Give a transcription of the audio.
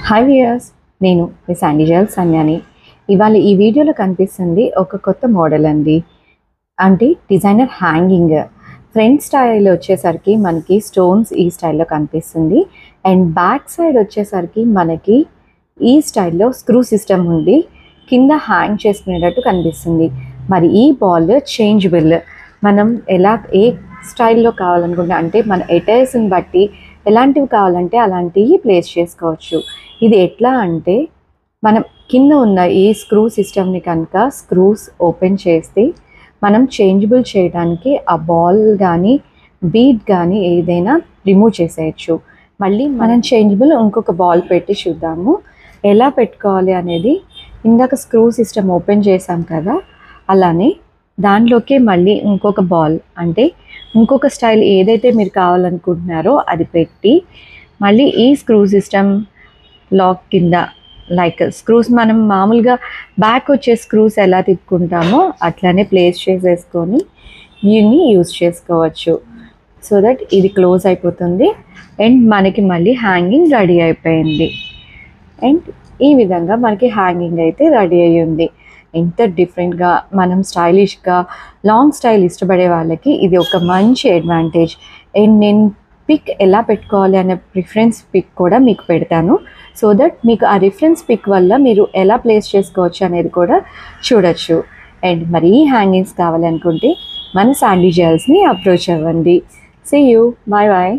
Hi viewers, నేను మీ Sandy gel సంధ్యాని. ఇవాళ ఈ వీడియోలో కనిపిస్తుంది ఒక కొత్త మోడల్ అండి. అంటే డిజైనర్ హ్యాంగింగ్ ఫ్రంట్ స్టైల్ వచ్చేసరికి మనకి స్టోన్స్ ఈ స్టైల్లో కనిపిస్తుంది. అండ్ బ్యాక్ సైడ్ వచ్చేసరికి మనకి ఈ స్టైల్లో స్క్రూ సిస్టమ్ ఉండి కింద హ్యాంగ్ చేసుకునేటట్టు కనిపిస్తుంది. మరి ఈ బాల్ చేంజబుల్, మనం ఎలా ఏ స్టైల్లో కావాలనుకుంటే అంటే మన అటైర్స్ని బట్టి ఎలాంటివి కావాలంటే అలాంటివి ప్లేస్ చేసుకోవచ్చు. ఇది ఎట్లా అంటే మనం కింద ఉన్న ఈ స్క్రూ సిస్టమ్ని కనుక స్క్రూస్ ఓపెన్ చేస్తే మనం చేంజబుల్ చేయడానికి ఆ బాల్ కానీ బీడ్ కానీ ఏదైనా రిమూవ్ చేసేయచ్చు. మళ్ళీ మనం చేంజబుల్ ఇంకొక బాల్ పెట్టి చూద్దాము ఎలా పెట్టుకోవాలి అనేది. ఇందాక స్క్రూ సిస్టమ్ ఓపెన్ చేసాం కదా, అలానే దానిలోకి మళ్ళీ ఇంకొక బాల్ అంటే ఇంకొక స్టైల్ ఏదైతే మీరు కావాలనుకుంటున్నారో అది పెట్టి మళ్ళీ ఈ స్క్రూ సిస్టమ్ లాక్ కింద లైక్ స్క్రూస్ మనం మామూలుగా బ్యాక్ వచ్చే స్క్రూస్ ఎలా తిప్పుకుంటామో అట్లానే ప్లేస్ చేసేసుకొని దీన్ని యూజ్ చేసుకోవచ్చు. సో దట్ ఇది క్లోజ్ అయిపోతుంది అండ్ మనకి మళ్ళీ హ్యాంగింగ్ రెడీ అయిపోయింది. అండ్ ఈ విధంగా మనకి హ్యాంగింగ్ అయితే రెడీ అయ్యి ఉంది. ఎంత డిఫరెంట్గా మనం స్టైలిష్గా లాంగ్ స్టైల్ ఇష్టపడే వాళ్ళకి ఇది ఒక మంచి అడ్వాంటేజ్. అండ్ నేను పిక్ ఎలా పెట్టుకోవాలి అనే రిఫరెన్స్ పిక్ కూడా మీకు పెడతాను. సో దట్ మీకు ఆ రిఫరెన్స్ పిక్ వల్ల మీరు ఎలా ప్లేస్ చేసుకోవచ్చు అనేది కూడా చూడొచ్చు. అండ్ మరి ఈ హ్యాంగింగ్స్ కావాలనుకుంటే మన శాండీ జెల్స్ని అప్రోచ్ అవ్వండి. See you, bye bye.